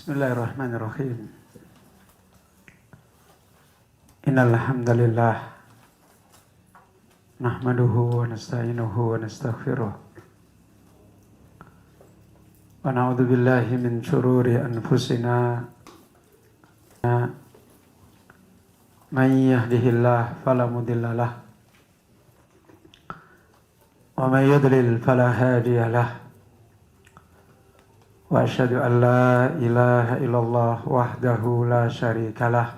Bismillahirrahmanirrahim. Innal hamdalillah nahmaduhu wa nasta'inuhu wa nastaghfiruh. Wa na'udzu billahi min syururi anfusina. Man yahdihillahu fala mudilla lahu wa man yudlil fala hadiya lahu. Wa asyhadu an la ilaha illallah wahdahu la syarika lah.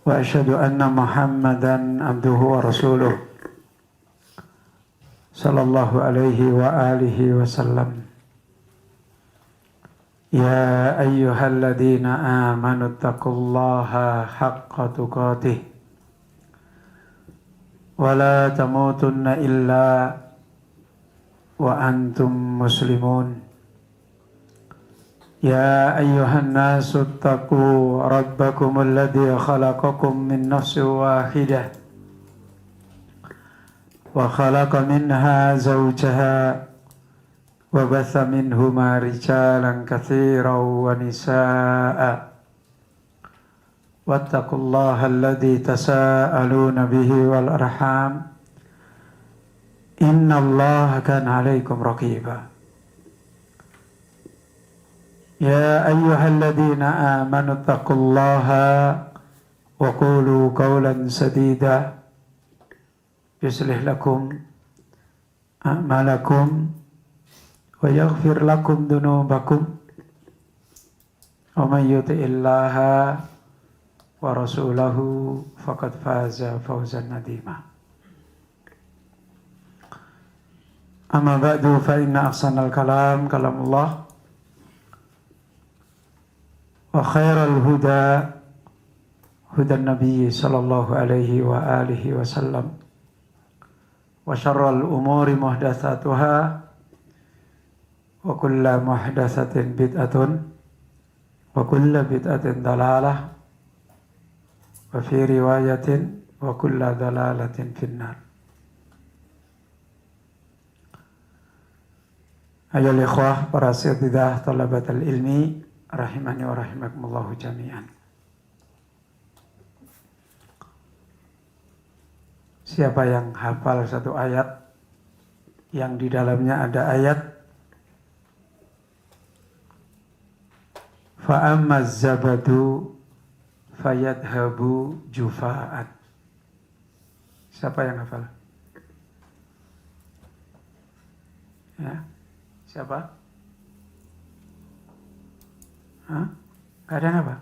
Wa asyhadu anna Muhammadan abduhu wa rasuluh sallallahu alaihi wa alihi wa sallam. Ya ayyuhalladzina amanu taqullaha haqqa tuqatih wa la tamutunna illa wa antum muslimun. Ya ayyuhan nasu taqu rabbakumul ladzi khalaqakum min nafsin wahidah wa khalaqa minha zawjaha wa batha minhuma rijalan katsiran wa nisaa'a wattaqullaha alladzi tasaaluna bihi wal arham Inna Allah kana alaikum raqiba. Ya ayyuhalladzina amanu taqullaha wa qulu qawlan sadida yuslih lakum a'malakum wa yaghfir lakum dhunubakum wa man yuti'illaha wa rasulahu faqad faza fawzan nadima. Amma ba'du fa inna ahsanal kalam kalamullah wa khairal huda hudan nabiy sallallahu alaihi wa alihi wasallam wa syarral umuri muhdatsatuha wa kullu muhdatsatin bid'atun wa kullu bid'atin dalalah wa fi riwayatin wa kullu dalalatin finnar. Ayol ikhwah, para syahidah talabatul ilmi rahimani wa rahimakumullahu jami'an. Siapa yang hafal satu ayat yang di dalamnya ada ayat fa ammaz zabadu fayadhabu jufa'an. Siapa yang hafal? Ya. Siapa? Hah? Gak ada yang apa?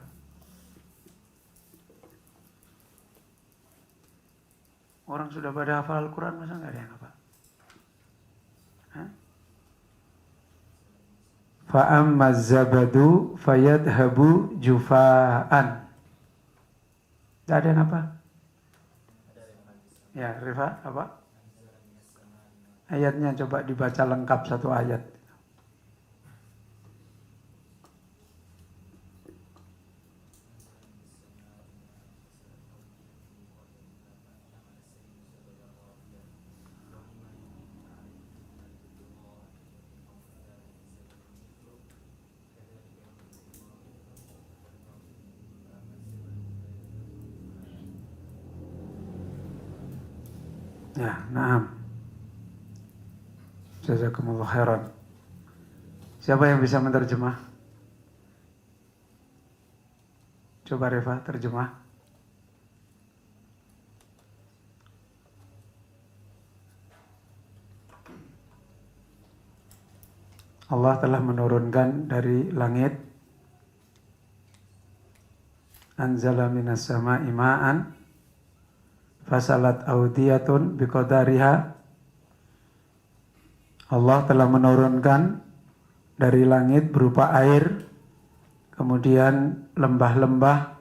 Orang sudah pada hafal Al-Quran, masa gak ada yang apa? Fa'ammaz zabadu fayadhabu jufa'an. Gak ada yang apa? Ya, Rifa, apa? Ayatnya coba dibaca lengkap satu ayat. Ya, na'am. Jazakumullah khairan. Siapa yang bisa menerjemah? Coba Reva terjemah. Allah telah menurunkan dari langit anzala minas sama'i ma'an fasalat audiyatun biqadariha. Allah telah menurunkan dari langit berupa air, kemudian lembah-lembah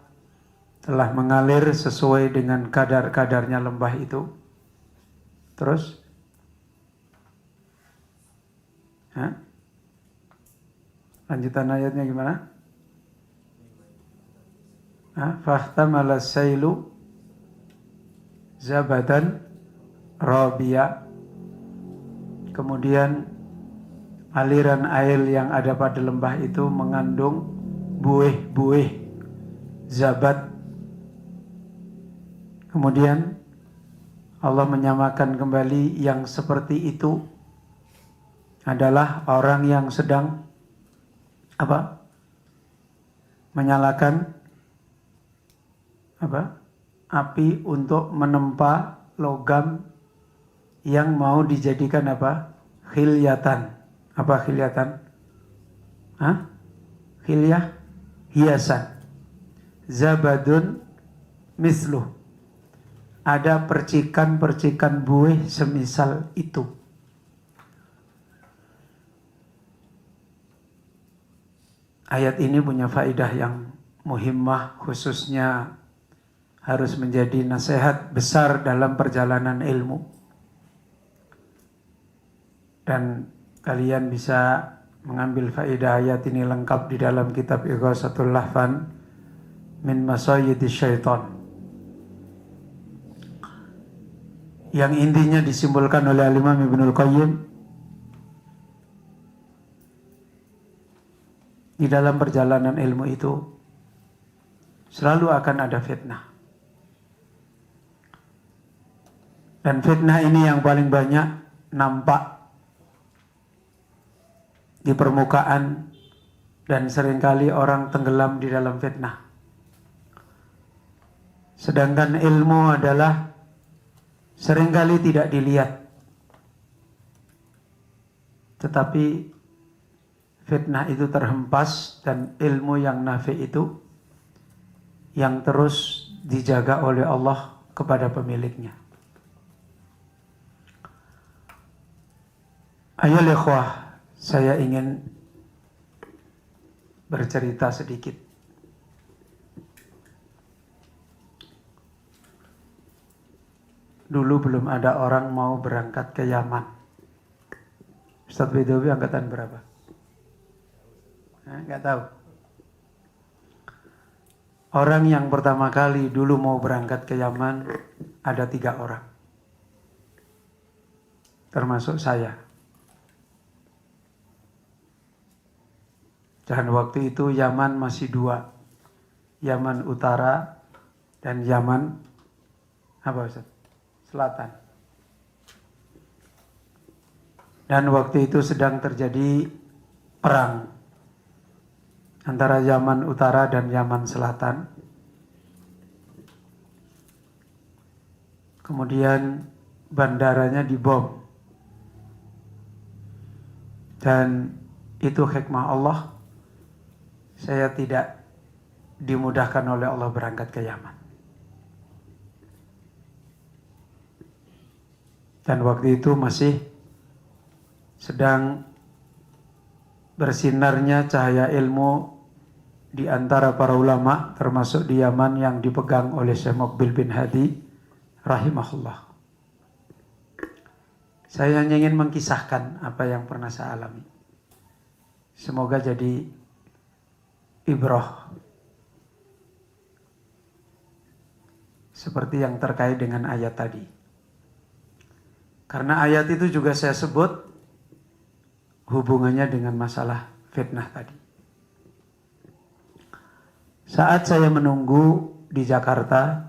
telah mengalir sesuai dengan kadar-kadarnya lembah itu. Terus? Lanjutan ayatnya gimana? Fahtamala sailu zabadan rabiya. Kemudian aliran air yang ada pada lembah itu mengandung buih-buih zabat. Kemudian Allah menyamakan kembali yang seperti itu adalah orang yang sedang menyalakan api untuk menempa logam yang mau dijadikan khilyatan. Apa khilyatan? Khilyah, hiasan. Zabadun misluh. Ada percikan-percikan buih semisal itu. Ayat ini punya faedah yang muhimmah, khususnya harus menjadi nasihat besar dalam perjalanan ilmu. Dan kalian bisa mengambil faedah ayat ini lengkap di dalam kitab Ighatsatul Lahfan min Masayyidis Syaitan, yang intinya disimpulkan oleh Al-Imam Ibnul Qayyim. Di dalam perjalanan ilmu itu selalu akan ada fitnah. Dan fitnah ini yang paling banyak nampak di permukaan, dan seringkali orang tenggelam di dalam fitnah. Sedangkan ilmu adalah seringkali tidak dilihat, tetapi fitnah itu terhempas, dan ilmu yang nafi itu yang terus dijaga oleh Allah kepada pemiliknya. Ayo ikhwah, saya ingin bercerita sedikit. Dulu belum ada orang mau berangkat ke Yaman. Ustadz Bedowi angkatan berapa? Nggak tahu. Orang yang pertama kali dulu mau berangkat ke Yaman ada 3 orang, termasuk saya. Dan waktu itu Yaman masih 2, Yaman Utara dan Yaman Ustaz? Selatan. Dan waktu itu sedang terjadi perang antara Yaman Utara dan Yaman Selatan. Kemudian bandaranya dibom. Dan itu hikmah Allah, saya tidak dimudahkan oleh Allah berangkat ke Yaman. Dan waktu itu masih sedang bersinarnya cahaya ilmu di antara para ulama, termasuk di Yaman yang dipegang oleh Syekh Muqbil bin Hadi rahimahullah. Saya hanya ingin mengkisahkan apa yang pernah saya alami. Semoga jadi ibrah, seperti yang terkait dengan ayat tadi. Karena ayat itu juga saya sebut hubungannya dengan masalah fitnah tadi. Saat saya menunggu di Jakarta,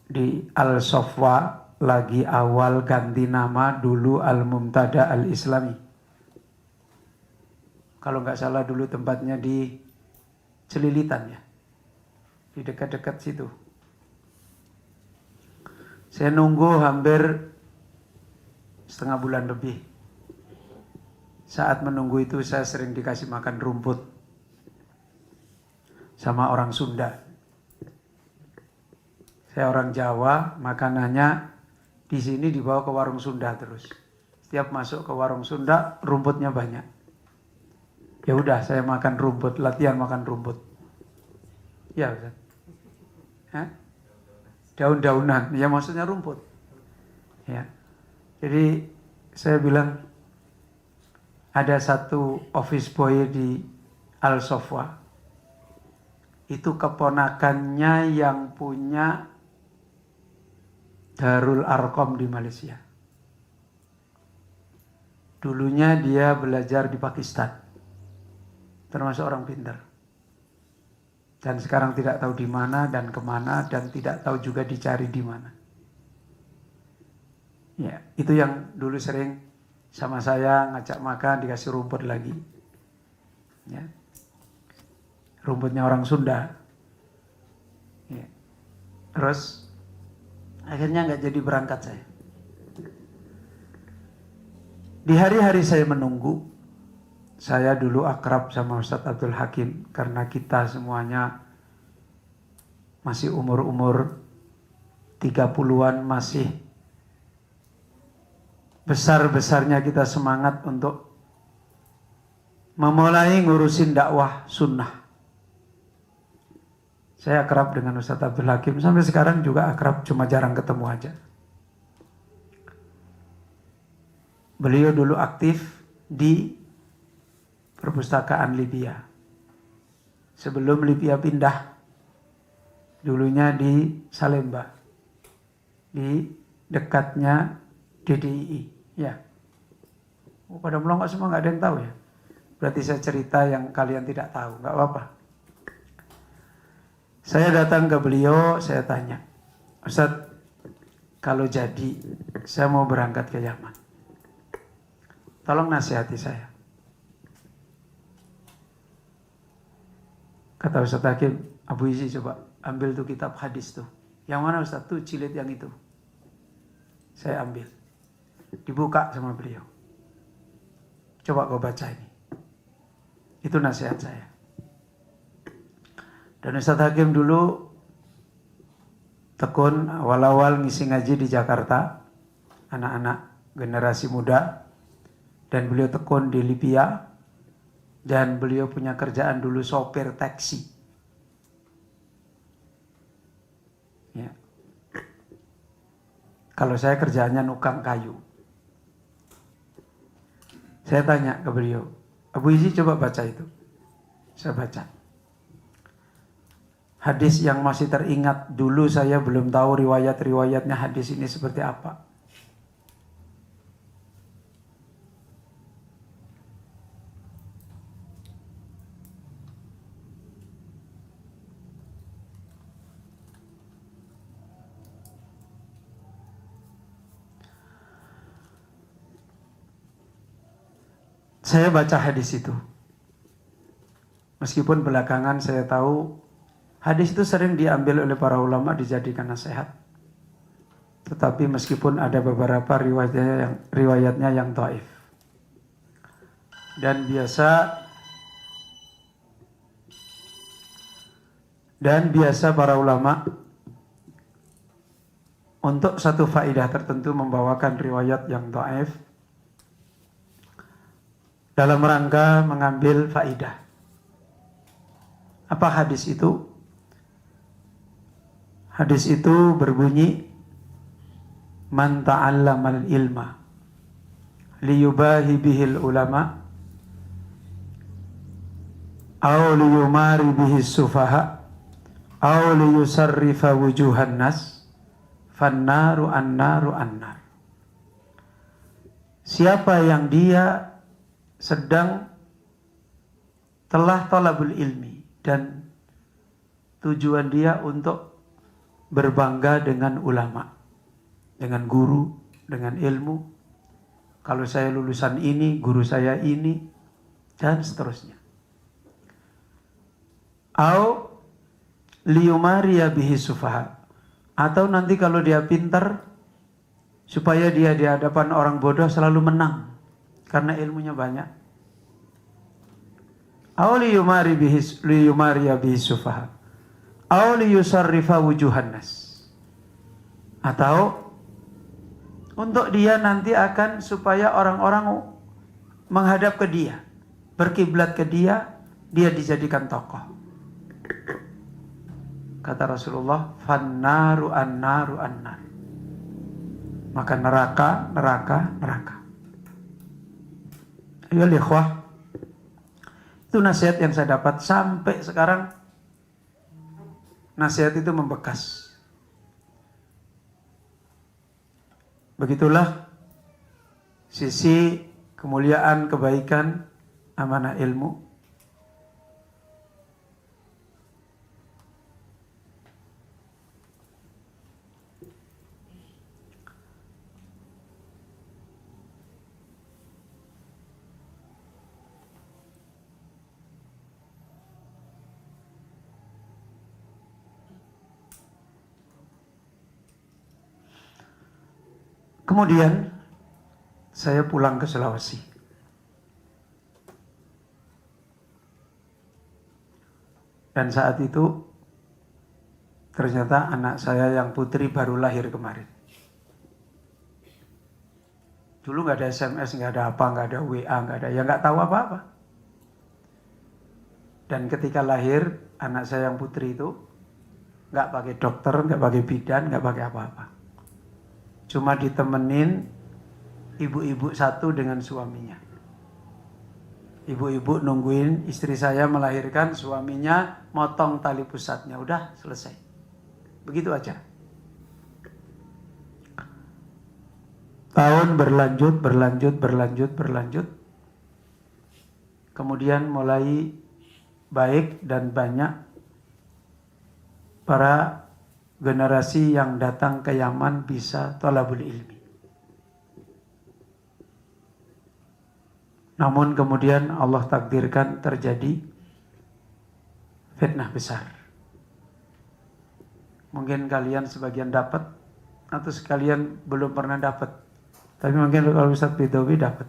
di Al-Sofwa, lagi awal ganti nama, dulu Al-Mumtada Al-Islami. Kalau nggak salah dulu tempatnya di Celilitan ya, di dekat-dekat situ. Saya nunggu hampir setengah bulan lebih. Saat menunggu itu saya sering dikasih makan rumput sama orang Sunda. Saya orang Jawa, makanannya di sini dibawa ke warung Sunda terus. Setiap masuk ke warung Sunda, rumputnya banyak. Ya udah, saya makan rumput, latihan makan rumput. Ya Ustaz. Daun-daunan, ya maksudnya rumput. Ya. Jadi saya bilang ada satu office boy di Al-Sofwa. Itu keponakannya yang punya Darul Arqam di Malaysia. Dulunya dia belajar di Pakistan, termasuk orang pintar. Dan sekarang tidak tahu di mana dan kemana, dan tidak tahu juga dicari di mana. Ya, itu yang dulu sering sama saya ngajak makan, dikasih rumput lagi. Ya. Rumputnya orang Sunda. Ya. Terus akhirnya nggak jadi berangkat saya. Di hari-hari saya menunggu, saya dulu akrab sama Ustadz Abdul Hakim karena kita semuanya masih umur-umur 30-an, masih besar-besarnya kita semangat untuk memulai ngurusin dakwah sunnah. Saya akrab dengan Ustadz Abdul Hakim, sampai sekarang juga akrab, cuma jarang ketemu aja. Beliau dulu aktif di perpustakaan Libya. Sebelum Libya pindah, dulunya di Salemba, di dekatnya DDII. Ya, pada melongok semua, nggak ada yang tahu ya. Berarti saya cerita yang kalian tidak tahu, nggak apa-apa. Saya datang ke beliau, saya tanya, Ustadz, kalau jadi saya mau berangkat ke Yaman, tolong nasihati saya. Kata Ustadz Hakim, Abu Izi coba ambil tuh kitab hadis tuh. Yang mana Ustadz? Tuh jilid yang itu. Saya ambil. Dibuka sama beliau. Coba kau baca ini. Itu nasihat saya. Dan Ustadz Hakim dulu tekun awal-awal ngisi ngaji di Jakarta. Anak-anak generasi muda. Dan beliau tekun di Libya. Dan beliau punya kerjaan dulu sopir taksi. Ya. Kalau saya kerjaannya nukang kayu. Saya tanya ke beliau, Abu Izi coba baca itu. Saya baca. Hadis yang masih teringat, dulu saya belum tahu riwayat-riwayatnya hadis ini seperti apa. Saya baca hadis itu. Meskipun belakangan saya tahu hadis itu sering diambil oleh para ulama dijadikan nasihat. Tetapi meskipun ada beberapa riwayatnya yang dhaif. Dan biasa para ulama untuk satu faedah tertentu membawakan riwayat yang dhaif dalam rangka mengambil faidah. Apa hadis itu? Hadis itu berbunyi, Man ta'allamal ilma liyubahi bihil ulama aw liyumari bihis sufaha aw liyusarrifa wujuhan nas fannaru annaru annar. Siapa yang dia sedang telah talabul ilmi dan tujuan dia untuk berbangga dengan ulama, dengan guru, dengan ilmu. Kalau saya lulusan ini, guru saya ini, dan seterusnya. Au liyumariya bihi sufaha. Atau nanti kalau dia pintar, supaya dia di hadapan orang bodoh selalu menang. Karena ilmunya banyak. Au liyumariya bihi sufaha. Au liyusarrifa wujuhan nas. Atau untuk dia nanti akan supaya orang-orang menghadap ke dia, berkiblat ke dia, dia dijadikan tokoh. Kata Rasulullah, fannaru annaru annar. Maka neraka, neraka, neraka. Ayo ikhwah. Itu nasihat yang saya dapat sampai sekarang. Nasihat itu membekas. Begitulah sisi kemuliaan, kebaikan, amanah ilmu. Kemudian saya pulang ke Sulawesi. Dan saat itu ternyata anak saya yang putri baru lahir kemarin. Dulu nggak ada SMS, nggak ada apa, nggak ada WA, nggak ada, ya nggak tahu apa-apa. Dan ketika lahir anak saya yang putri itu nggak pakai dokter, nggak pakai bidan, nggak pakai apa-apa. Cuma ditemenin ibu-ibu satu dengan suaminya. Ibu-ibu nungguin istri saya melahirkan, suaminya motong tali pusatnya, udah selesai. Begitu aja. Tahun berlanjut. Kemudian mulai baik dan banyak para generasi yang datang ke Yaman bisa thalabul ilmi. Namun kemudian Allah takdirkan terjadi fitnah besar. Mungkin kalian sebagian dapat atau sekalian belum pernah dapat. Tapi mungkin kalau Ustaz Bidawi dapat.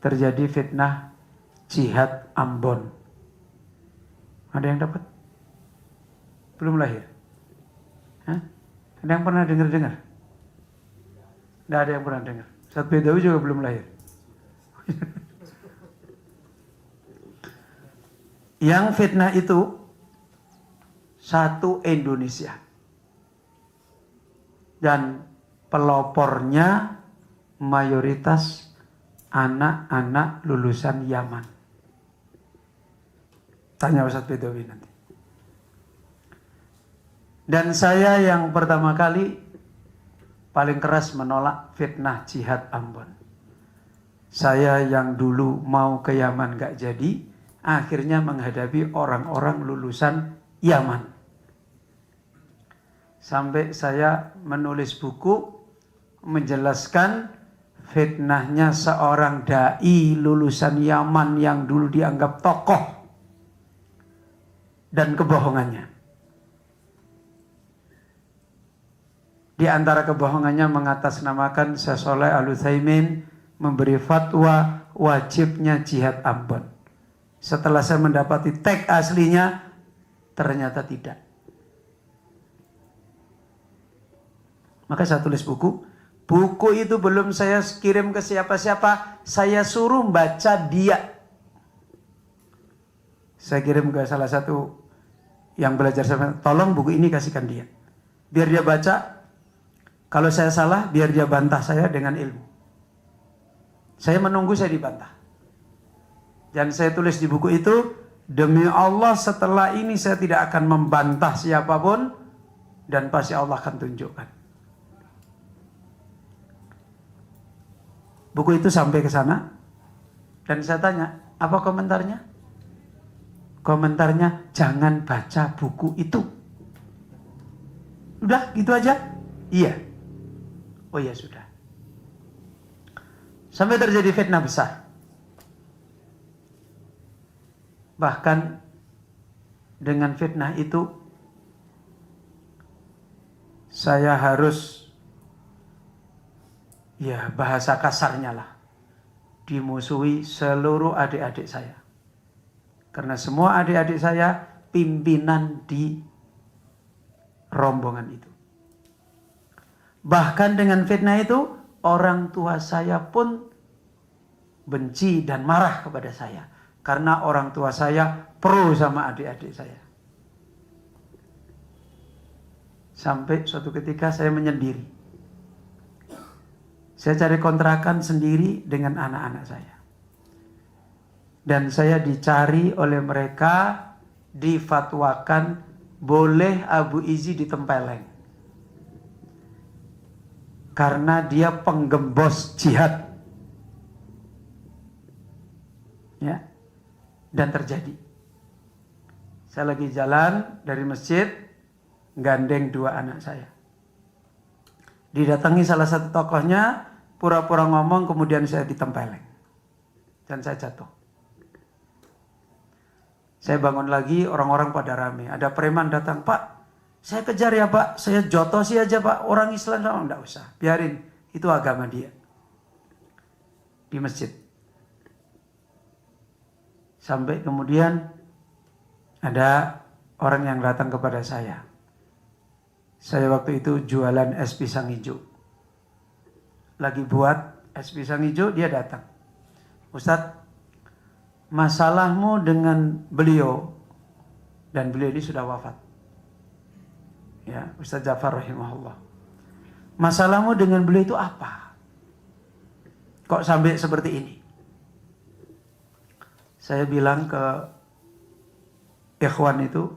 Terjadi fitnah jihad Ambon. Ada yang dapat? Belum lahir? Hah? Ada yang pernah dengar-dengar? Tidak ada yang pernah dengar. Ustaz Bidawi juga belum lahir. Yang fitnah itu satu Indonesia. Dan pelopornya mayoritas anak-anak lulusan Yaman. Tanya Ustaz Bidawi nanti. Dan saya yang pertama kali paling keras menolak fitnah jihad Ambon. Saya yang dulu mau ke Yaman gak jadi, akhirnya menghadapi orang-orang lulusan Yaman. Sampai saya menulis buku menjelaskan fitnahnya seorang dai lulusan Yaman yang dulu dianggap tokoh dan kebohongannya. Di antara kebohongannya mengatasnamakan Syekh Shalih Al-Utsaimin memberi fatwa wajibnya jihad Ambon. Setelah saya mendapati teks aslinya, ternyata tidak. Maka saya tulis buku. Buku itu belum saya kirim ke siapa-siapa, saya suruh baca dia. Saya kirim ke salah satu yang belajar sama, tolong buku ini kasihkan dia. Biar dia baca, kalau saya salah, biar dia bantah saya dengan ilmu. Saya menunggu saya dibantah. Dan saya tulis di buku itu, demi Allah setelah ini saya tidak akan membantah siapapun, dan pasti Allah akan tunjukkan. Buku itu sampai ke sana, dan saya tanya, apa komentarnya? Komentarnya, jangan baca buku itu. Udah gitu aja? Iya. Oh ya sudah. Sampai terjadi fitnah besar. Bahkan dengan fitnah itu saya harus, ya bahasa kasarnya lah, dimusuhi seluruh adik-adik saya. Karena semua adik-adik saya pimpinan di rombongan itu. Bahkan dengan fitnah itu, orang tua saya pun benci dan marah kepada saya. Karena orang tua saya pro sama adik-adik saya. Sampai suatu ketika saya menyendiri. Saya cari kontrakan sendiri dengan anak-anak saya. Dan saya dicari oleh mereka, difatwakan boleh Abu Izzi ditempeleng. Karena dia penggembos jihad. Ya. Dan terjadi. Saya lagi jalan dari masjid, gandeng 2 anak saya. Didatangi salah satu tokohnya, pura-pura ngomong, kemudian saya ditempeleng. Dan saya jatuh. Saya bangun lagi, orang-orang pada rame. Ada preman datang, Pak, saya kejar ya Pak, saya jotosi aja Pak, orang Islam. Enggak usah, biarin, itu agama dia. Di masjid. Sampai kemudian ada orang yang datang kepada saya. Saya waktu itu jualan es pisang hijau. Lagi buat es pisang hijau, dia datang. Ustadz, masalahmu dengan beliau, dan beliau ini sudah wafat. Ya, Ustadz Ja'far rahimahullah. Masalahmu dengan beliau itu apa? Kok sampai seperti ini? Saya bilang ke ikhwan itu,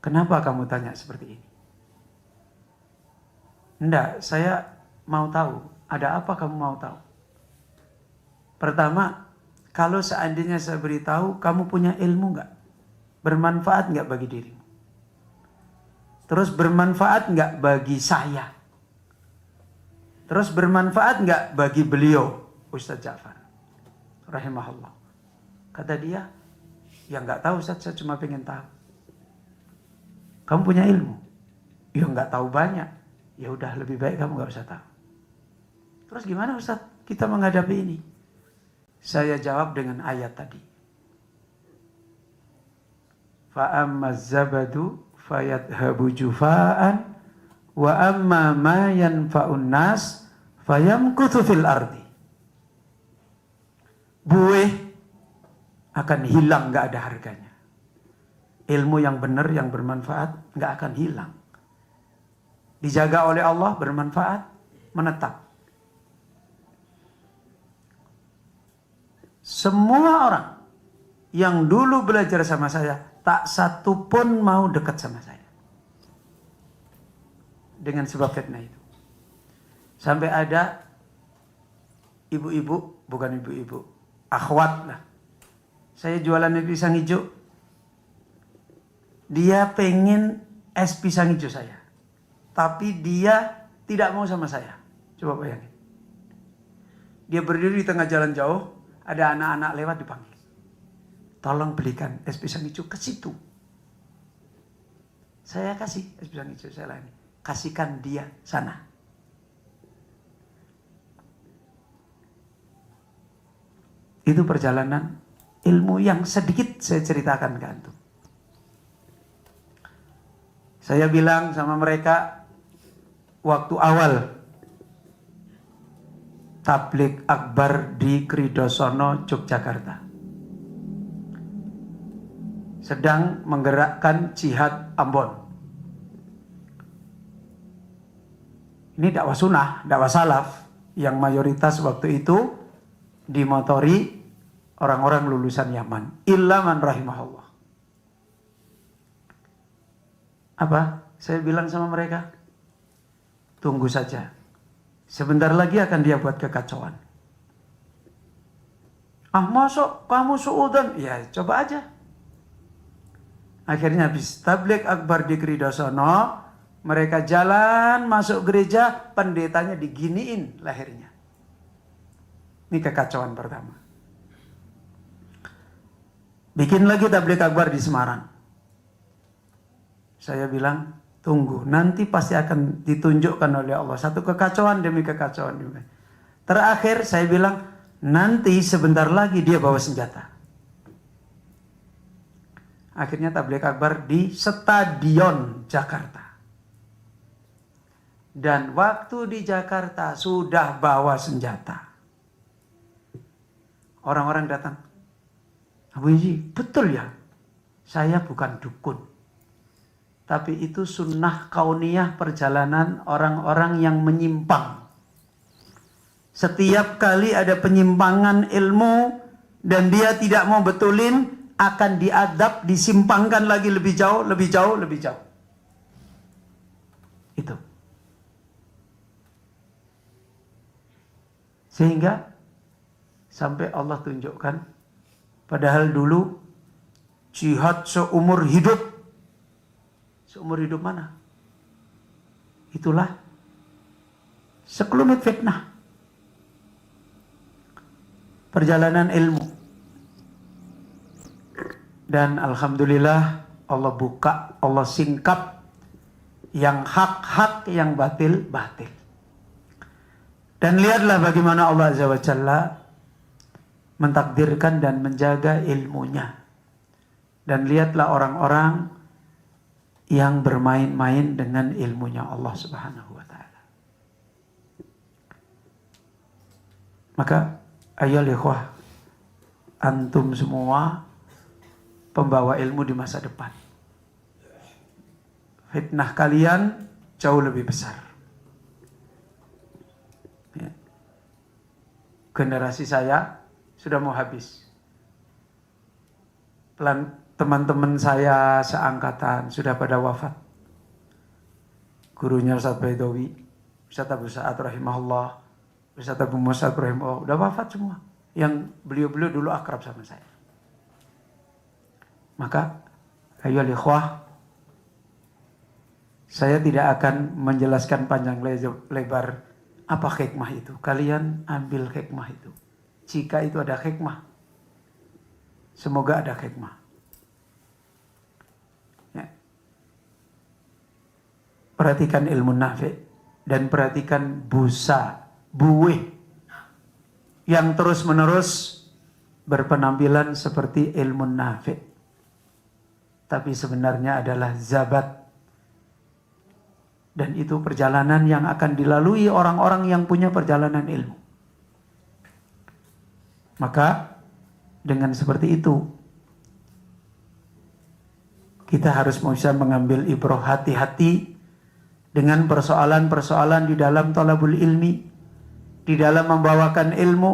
kenapa kamu tanya seperti ini? Enggak, saya mau tahu. Ada apa kamu mau tahu? Pertama, kalau seandainya saya beritahu, kamu punya ilmu enggak? Bermanfaat enggak bagi dirimu? Terus bermanfaat enggak bagi saya? Terus bermanfaat enggak bagi beliau, Ustadz Ja'far rahimahullah? Kata dia, ya enggak tahu Ustadz, saya cuma pengen tahu. Kamu punya ilmu? Ya enggak tahu banyak. Ya udah, lebih baik kamu enggak usah tahu. Terus gimana Ustadz kita menghadapi ini? Saya jawab dengan ayat tadi. Fa'ammaz zabadu fayadhabu jufa'an wa amma ma yanfa'un nas fayamkuthu fil ardi. Buih akan hilang, gak ada harganya. Ilmu yang benar, yang bermanfaat, gak akan hilang. Dijaga oleh Allah, bermanfaat, menetap. Semua orang yang dulu belajar sama saya, tak satu pun mau dekat sama saya. Dengan sebab fitnah itu. Sampai ada ibu-ibu, bukan ibu-ibu, akhwat lah. Saya jualan es pisang hijau. Dia pengen es pisang hijau saya. Tapi dia tidak mau sama saya. Coba bayangin. Dia berdiri di tengah jalan jauh. Ada anak-anak lewat, dipanggil. Tolong belikan es pisang hijau ke situ. Saya kasih es pisang hijau saya lagi. Kasihkan dia sana. Itu perjalanan ilmu yang sedikit saya ceritakan ke antum. Saya bilang sama mereka waktu awal tabligh akbar di Kridosono, Yogyakarta. Sedang menggerakkan jihad Ambon. Ini dakwah sunnah, dakwah salaf yang mayoritas waktu itu dimotori orang-orang lulusan Yaman. Illa man rahimahullah. Apa? Saya bilang sama mereka, tunggu saja. Sebentar lagi akan dia buat kekacauan. Ah, masuk kamu suudan? Ya, coba aja. Akhirnya habis tabligh akbar di Kridosono, mereka jalan masuk gereja, pendetanya diginiin lehernya. Ini kekacauan pertama. Bikin lagi tabligh akbar di Semarang. Saya bilang, tunggu, nanti pasti akan ditunjukkan oleh Allah. Satu kekacauan demi kekacauan. Terakhir saya bilang, nanti sebentar lagi dia bawa senjata. Akhirnya tabligh akbar di Stadion Jakarta. Dan waktu di Jakarta sudah bawa senjata. Orang-orang datang. Abu Iji, betul ya? Saya bukan dukun. Tapi itu sunnah kauniyah perjalanan orang-orang yang menyimpang. Setiap kali ada penyimpangan ilmu dan dia tidak mau betulin, akan diadab, disimpangkan lagi lebih jauh, lebih jauh, lebih jauh. Itu. Sehingga sampai Allah tunjukkan Padahal dulu jihad seumur hidup. Seumur hidup mana? Itulah sekelumit fitnah. Perjalanan ilmu. Dan alhamdulillah Allah buka, Allah singkap yang hak-hak, yang batil-batil. Dan lihatlah bagaimana Allah Azza wa Jalla mentakdirkan dan menjaga ilmunya. Dan lihatlah orang-orang yang bermain-main dengan ilmunya Allah Subhanahu wa Ta'ala. Maka ayo ikhwah, antum semua pembawa ilmu di masa depan. Fitnah kalian jauh lebih besar. Ya. Generasi saya sudah mau habis. Teman-teman saya seangkatan sudah pada wafat. Gurunya Ustaz Baidawi, Ustaz Abu Sa'ad rahimahullah, Ustaz Abu Mus'ab rahimahullah, udah wafat semua. Yang beliau-beliau dulu akrab sama saya. Maka ayo ikhwah, saya tidak akan menjelaskan panjang lebar apa hikmah itu. Kalian ambil hikmah itu. Jika itu ada hikmah, semoga ada hikmah. Ya. Perhatikan ilmu nafi' dan perhatikan buih yang terus-menerus berpenampilan seperti ilmu nafi'. Tapi sebenarnya adalah zabat. Dan itu perjalanan yang akan dilalui orang-orang yang punya perjalanan ilmu. Maka dengan seperti itu kita harus bisa mengambil ibrah, hati-hati dengan persoalan-persoalan di dalam talabul ilmi, di dalam membawakan ilmu,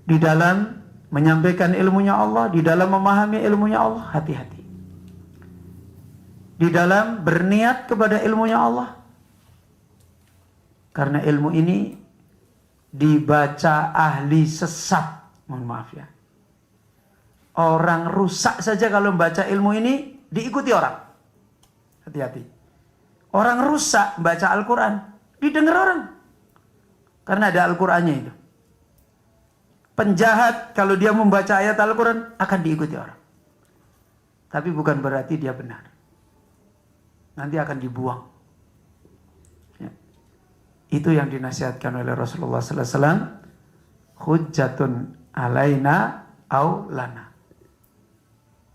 di dalam menyampaikan ilmunya Allah, di dalam memahami ilmunya Allah, hati-hati. Di dalam berniat kepada ilmunya Allah. Karena ilmu ini dibaca ahli sesat. Mohon maaf ya. Orang rusak saja kalau membaca ilmu ini diikuti orang. Hati-hati. Orang rusak membaca Al-Quran, didengar orang. Karena ada Al-Qurannya itu. Penjahat kalau dia membaca ayat Al-Quran akan diikuti orang. Tapi bukan berarti dia benar. Nanti akan dibuang. Ya. Itu yang dinasihatkan oleh Rasulullah sallallahu alaihi wasallam. Hujjatun alaina au lana.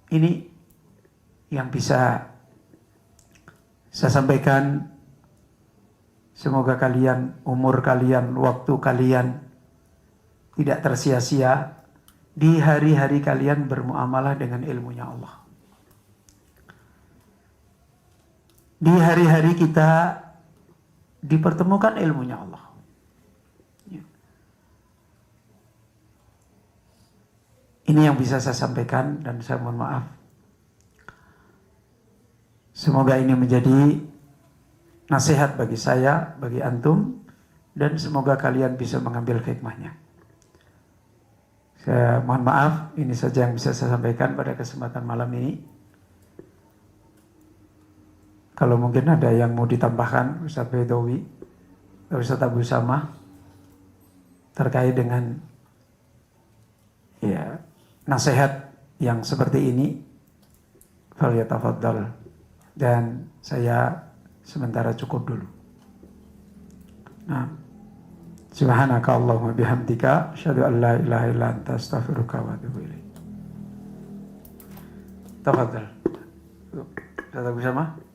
Ini yang bisa saya sampaikan. Semoga kalian, umur kalian, waktu kalian tidak tersia-sia di hari-hari kalian bermuamalah dengan ilmunya Allah. Di hari-hari kita dipertemukan ilmunya Allah. Ya. Ini yang bisa saya sampaikan dan saya mohon maaf. Semoga ini menjadi nasihat bagi saya, bagi antum, dan semoga kalian bisa mengambil hikmahnya. Saya mohon maaf, ini saja yang bisa saya sampaikan pada kesempatan malam ini. Kalau mungkin ada yang mau ditambahkan, Ustaz Baidawi, Ustaz Abu Samah, terkait dengan ya nasihat yang seperti ini, falyatafaddal. Dan saya sementara cukup dulu. Nah, subhanaka Allahumma bihamdika asyhadu an la ilaha illa anta astaghfiruka wa atubu ilaik. Tafadhal. Ustaz Abu Samah.